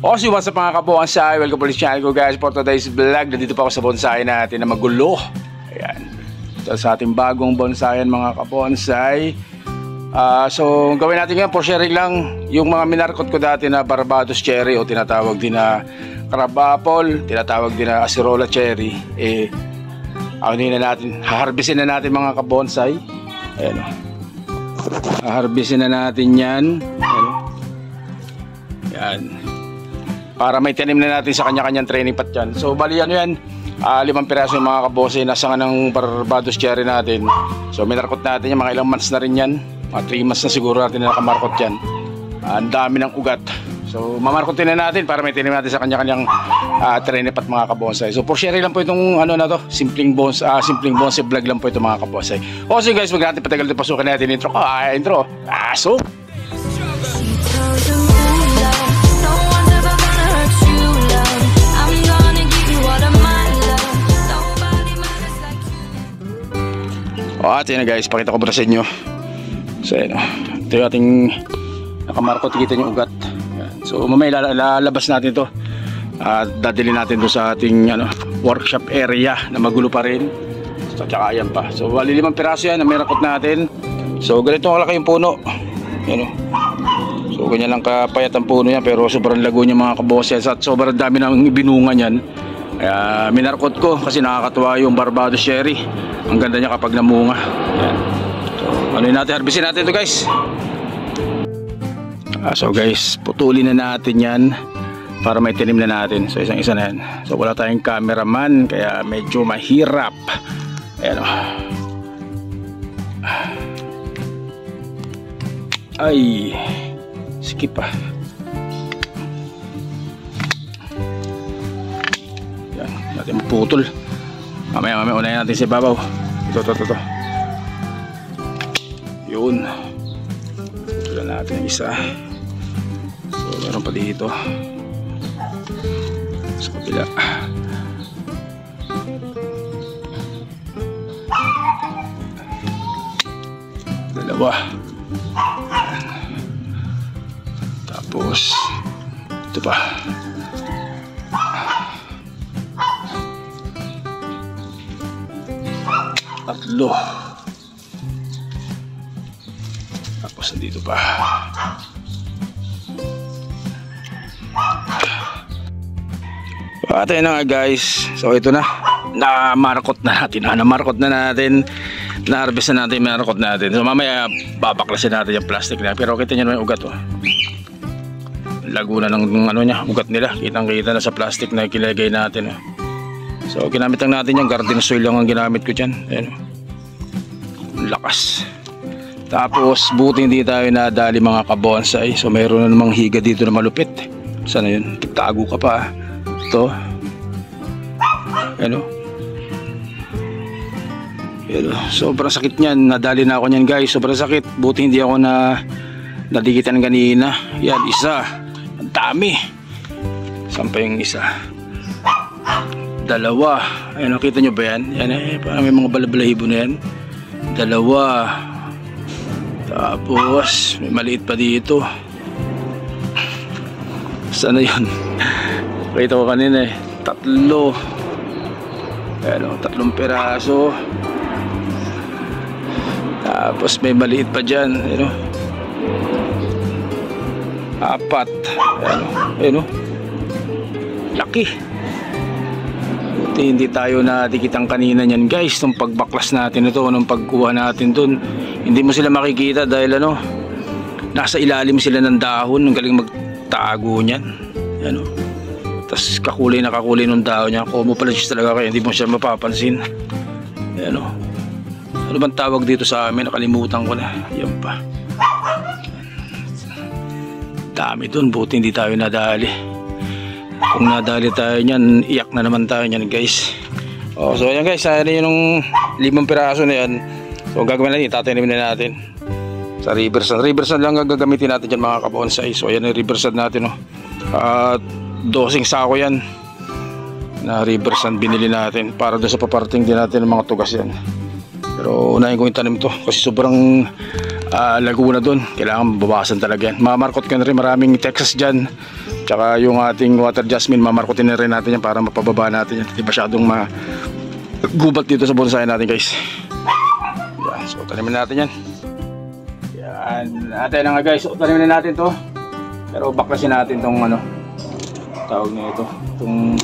Osi, what's up mga kabonsai? Welcome po sa channel ko guys. For today's vlog, nandito pa ako sa bonsai natin na magulo. Ayan. So, sa ating bagong bonsai mga kabonsai. So gawin natin ngayon for sharing lang yung mga minarkot ko dati na Barbados cherry o tinatawag din na crab apple, tinatawag din na acerola cherry. Haharbisin na natin mga kabonsai. Ayan o. Haharbisin na natin yan. Ayan. Para may tanim na natin sa kanya-kanyang training pot yan. So bali ano yan, 5 piraso yung mga kabonsai na sanga ng Barbados cherry natin. So minarkot natin yan, mga ilang months na rin yan. Mga 3 months na siguro natin na nakamarkot yan. Ang dami ng ugat. So mamarkotin na natin para may tanim natin sa kanya-kanyang training pot mga kabonsai. So for sharing lang po itong ano na to, simpleng bonsai vlog lang po ito mga kabonsai. So guys, wag natin patagal, pasukin natin intro. Intro. So at yun na guys, pakita ko para sa inyo. So yun, ito yung ating nakamarkot, kita nyo ugat. So mamaya lalabas natin ito at dadali natin ito sa ating workshop area na magulo pa rin. So tsaka ayan pa. So bali 5 piraso yan na may rakot natin. So ganito kalaki yung puno. Yan, so ganyan lang kapayat ang puno yan, pero sobrang lago niya mga kaboses at sobrang dami ng binunga niyan. Kaya minarkot ko kasi nakakatuwa yung Barbados cherry. Ang ganda niya kapag namunga. Ayan. So ano yun natin, harbisin natin ito guys. So guys, putulin na natin yan para may tinim na natin. So isang isa na yan. So wala tayong cameraman kaya medyo mahirap. Ayan o. Ay, skip pa. Natin putol. Mamaya unahin natin si babaw. Ito. Yun. Putulan natin yung isa. So meron pa dito sa kabila. Dalawa. Tapos ito pa. Tatlo. Tapos dito pa. At ayun na nga guys. So ito na. Namarkot na natin. Na-harvest na natin, minarkot natin. So mamaya babaklasin natin yung plastic na. Pero kita nyo naman yung ugat Lago na ng ugat nila. Kitang-kita na sa plastic na kilagay natin. So ginamit lang natin yung garden soil lang ang ginamit ko dyan. Ayan. Lakas. Tapos buti hindi tayo nadali mga kabonsai. So mayroon na namang higa dito na malupit. Sana yun? Tago ka pa. Ito. Ayan. Sobrang sakit niyan. Nadali na ako niyan guys. Sobrang sakit. Buti hindi ako nadikitan ganina. Yan, isa. Ang dami. Saan pa yung isa? Dalawa. Ayun, nakita nyo ba yan? Yan parang may mga balabalahibo na yan. Dalawa. Tapos may maliit pa dito. Sana yun? Nakita ko kanina Tatlo. Ayun, 3 piraso. Tapos may maliit pa dyan. Ayun, 4. Ayun, laki. Hindi tayo nadikitan kanina niyan guys nung pagbaklas natin ito, nung pagkuha natin dun. Hindi mo sila makikita dahil nasa ilalim sila ng dahon. Ang galing magtago niyan. Tapos kakulay ng dahon niya. Camouflage talaga kaya hindi mo siya mapapansin. Ano bang tawag dito sa amin? Nakalimutan ko na. Yan pa. Dami dun, buti hindi tayo nadali. Kung nadali tayo niyan, iyak na naman tayo niyan guys. So ayan guys, ayan yung 5 piraso na yan. So gagawin natin, itatanim na natin sa river sand lang gagamitin natin dyan mga kabonsai. So ayan yung river sand natin at dosing sako yan na river sand binili natin para doon sa paparting din natin ng mga tugas yan. Pero unahin ko yung tanim to kasi sobrang Laguna doon, kailangan babawasan talaga yan. Mamarkot ko na rin maraming Texas dyan, Tsaka yung ating water jasmine, mamarkutin na rin natin yan para mapababa natin yan. Hindi masyadong magubat dito sa bonsai natin guys. Yan, so tanimin natin yan. Yan, natin na nga guys. So tanimin na natin to. Pero baklasin natin tong ano, tawag na ito, itong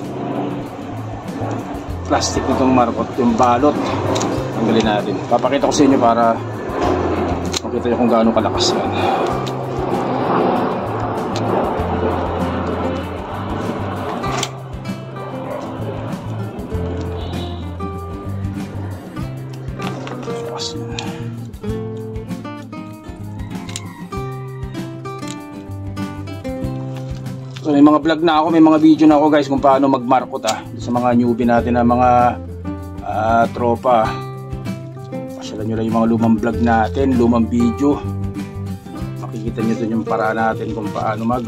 plastic nitong markot, yung balot. Tanggalin natin. Papakita ko sa inyo para makita nyo kung gaano kalakas yan. So may mga vlog na ako, may mga video na ako guys kung paano magmarkot sa mga newbie natin na mga tropa. Pasyalan nyo lang yung mga lumang vlog natin, lumang video. Makikita nyo dun yung paraan natin kung paano mag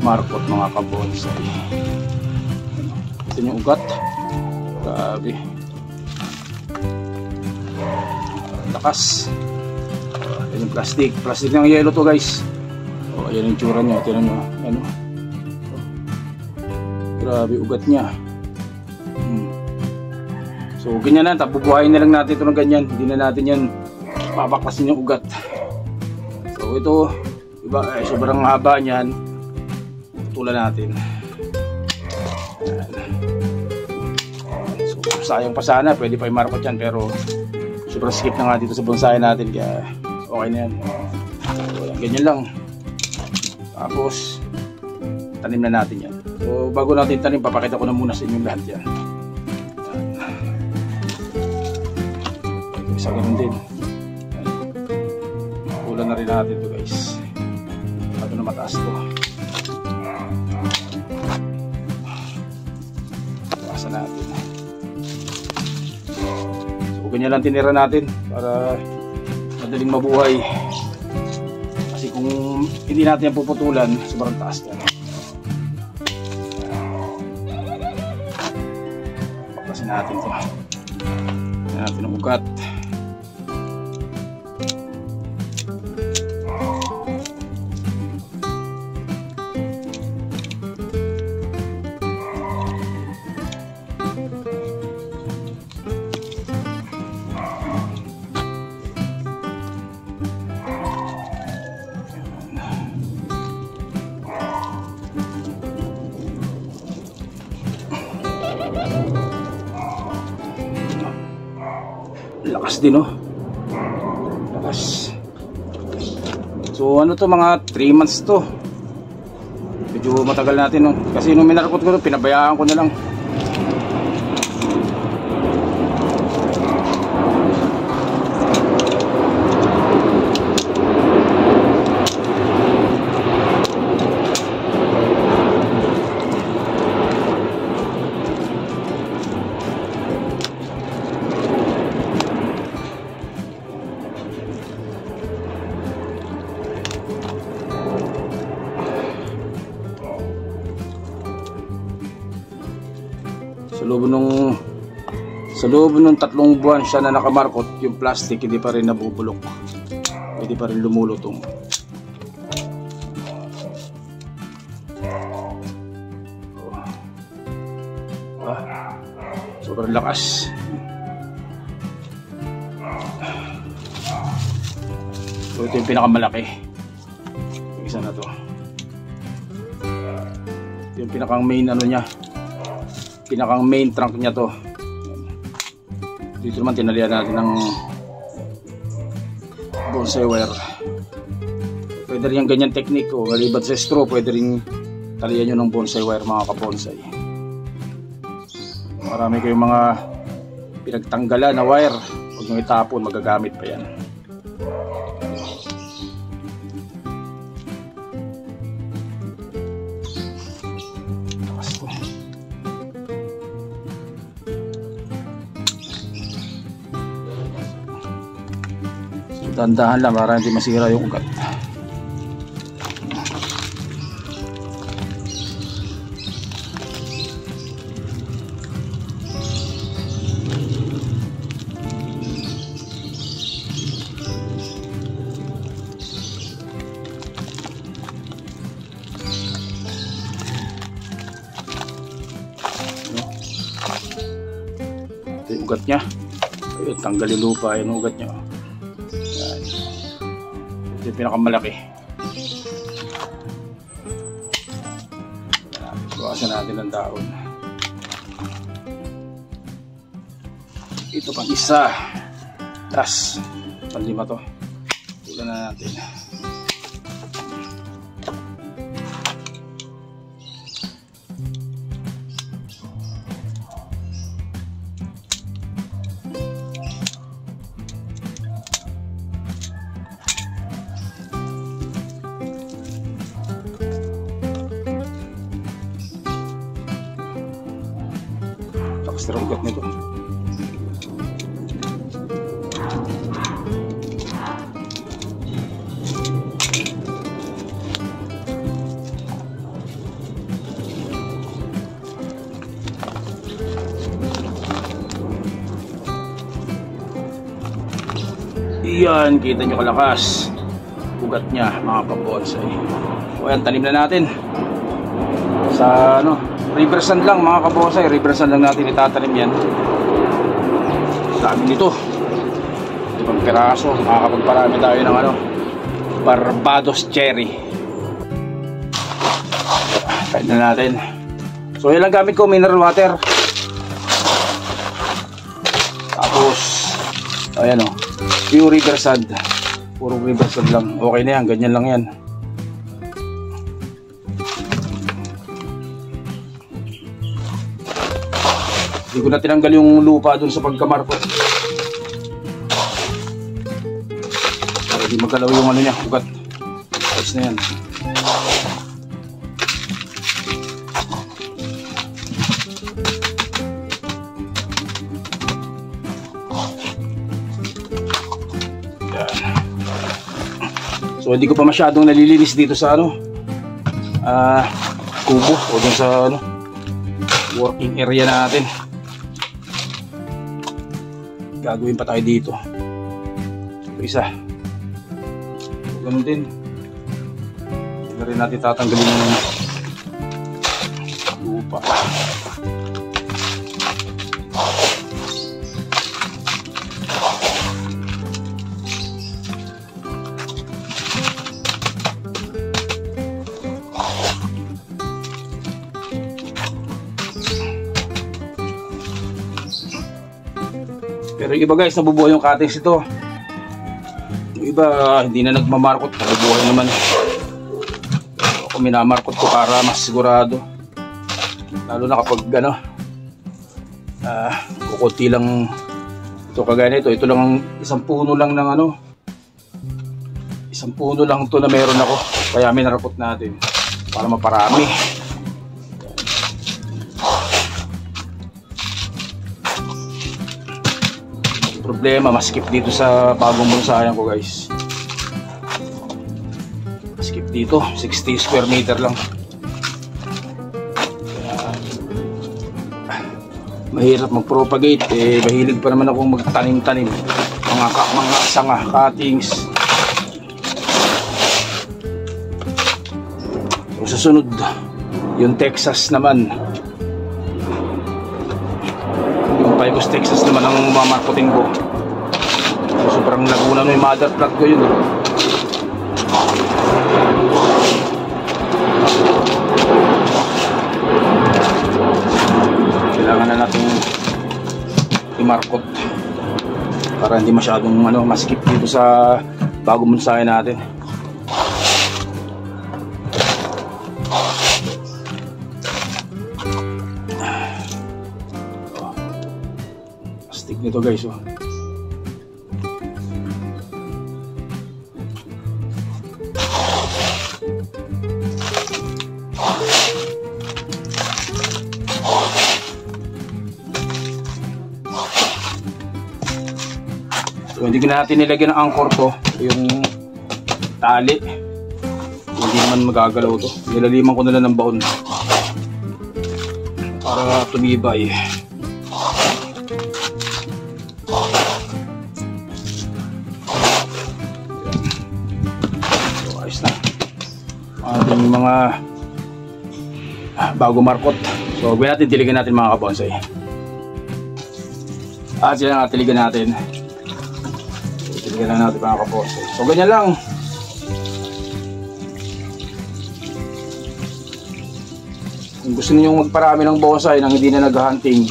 markot mga kabonsai. Ito yung ugat. Grabe. Lakas. Ito yung plastic. Plastic ng yellow to guys. O, ayan yung tsura niya. Tignan nyo. Ano? Grabe ugat niya. So ganyan na. Bubuhayin na lang natin ito ng ganyan. Hindi na natin yan papaklasin yung ugat. So ito iba, sobrang haba niyan. Tutulan natin. So sayang pa sana. Pwede pa i-markot yan. Pero sobrang skip na nga dito sa bonsai natin. Kaya okay na yan. So ganyan lang. Tapos tanim na natin yan. So bago natin tanim, papakita ko na muna sa inyo lahat yan. Isa ganun din. Kulan na rin natin ito guys. Ito na mataas to. Paasan natin. So ganyan lang tinira natin para madaling mabuhay. Kasi kung hindi natin yan puputulan, sobrang taas yan. Paklasin natin ito. Paklasin natin ang ugat. Lakas din oh. Lakas. So ano to, mga 3 months to. Medyo matagal natin no. Kasi nung minarkot ko to, pinabayaan ko na lang. Sa loob nung 3 buwan siya na nakamarkot, yung plastic hindi pa rin nabubulok, hindi pa rin lumulutong. Sobrang lakas. So ito yung pinakamalaki, yung isa na to. Ito yung pinakang main ano niya, pinakang main trunk niya to. Dito naman tinalian natin ng bonsai wire. Pwede rin yung ganyan technique o maliban sa straw, pwede rin talian nyo ng bonsai wire mga kabonsai. Marami kayong mga pinagtanggalan na wire, huwag nyo itapon, magagamit pa yan. Dandahan lang para hindi masira yung ugat. ugat niya. Ayun, tanggal yung lupa, yung ugat niya. Yan. Ito yung pinakamalaki. Bawasan natin ang dahon. Ito pang isa. Tas, panlima to. Tulan na natin. Extra ugat nito. Iyan, kita nyo kalakas ugat niya mga kabonsay. O yan, tanim na natin sa ano, river sand lang mga kabonsay. River sand lang natin itatanim yan. Dami nito, 5 piraso. Makakapagparami tayo ng ano, Barbados cherry. Tanim na natin. So yan lang gamit ko, mineral water. Tapos ayan o, pure river sand. Puro river sand lang. Okay na yan, ganyan lang yan. Hindi ko na tinanggal yung lupa dun sa pagkamarkot para di magalaw yung ano niya, ugat. Ayos na yan. So hindi ko pa masyadong nalilinis dito sa ano, kubo o dun sa ano, working area natin. Gagawin pa tayo dito. Ito isa. Ganun din. Hindi rin natin tatanggalin yung lupa. Pero yung iba guys, nabubuhay yung cuttings ito. Yung iba hindi na nagmamarkot, nabubuhay naman. Ako minamarkot ko para mas sigurado. Lalo na kapag ano, kukunti lang ito, kagaya nito. Ito lang isang puno lang ng ano, isang puno lang ito na meron ako. Kaya minarakot natin para maparami. Problema, maskip dito sa bagong bonsayan ko guys. Maskip dito, 60 square meter lang. Mahirap mag-propagate, mahilig pa naman akong magtanim-tanim. Mga sanga, cuttings. Yung susunod, yung Texas naman. Picos, Texas naman ang mamarkotin ko. So, sobrang laguna yung mother plot ko yun. Kailangan na natin i-markot para hindi masyadong ano, maskip dito sa bagong bonsayan natin. Nito guys, oh. So, hindi natin nilagyan ng anchor to, yung tali. Hindi naman magagalaw to. Nilaliman ko na lang ng baon para tumibay. Ating mga bago markot. So gawin natin, diligan natin mga kabonsay. At sila nga tiligan natin. Tiligan lang natin mga kabonsai. So ganyan lang. Kung gusto niyo magparami ng bonsai nang hindi na nag-hunting,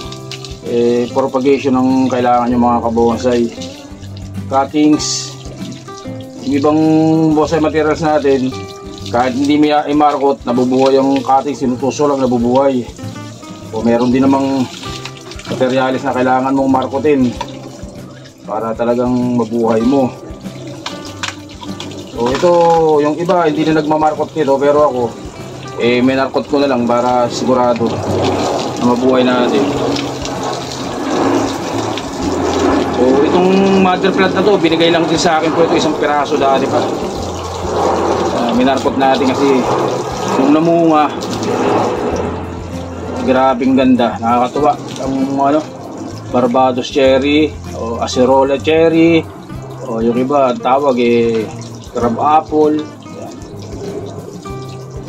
propagation ang kailangan nyo mga kabonsai. Cuttings, yung ibang bonsai materials natin, kahit hindi may i-markot, nabubuhay yung cuttings, sinutuso lang nabubuhay. O meron din namang materials na kailangan mong markotin para talagang mabuhay mo. So ito, yung iba hindi na nagmamarkot nito, pero ako minarkot ko na lang para sigurado na mabuhay natin. So itong mother plant na to, binigay lang din sa akin po ito, isang piraso dati pa. Minarkot natin kasi nung namunga, grabing ganda, nakakatuwa. Ang Barbados cherry o acerola cherry o yung iba tawag crab apple. Yan.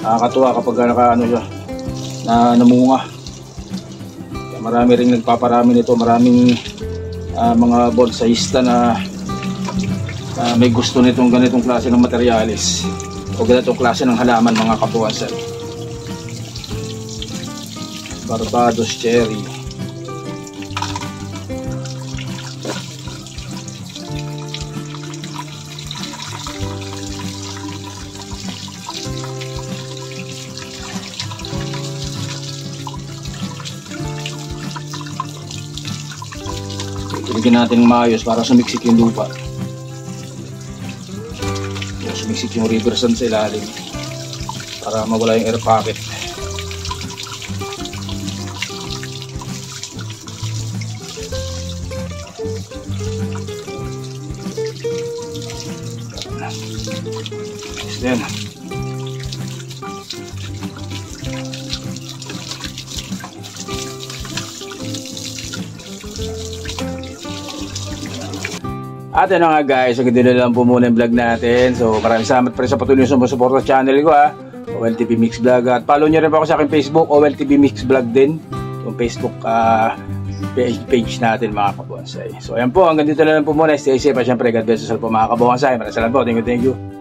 Nakakatuwa kapag siya na namunga. Marami ring nagpaparami nito, maraming mga bonsaista na may gusto nitong ganitong klase ng materyales o ganitong klase ng halaman mga kabonsai. Barbados cherry. Ilagyan natin maayos para sumiksik yung lupa. Sumiksik yung river sand sa ilalim para mawala yung air pocket. Then at ano nga guys, so ganito lang po muna yung vlog natin. So maraming salamat pa rin sa patuloy na sumusuporta sa channel ko OLTV Mix Vlog. At follow nyo rin po ako sa aking Facebook, OLTV Mix Vlog din, yung Facebook page natin mga kabonsai. So ayan po, hanggang dito na lang po muna. Stay safe at syempre God bless us all po mga kabonsai. Maraming salamat po, thank you.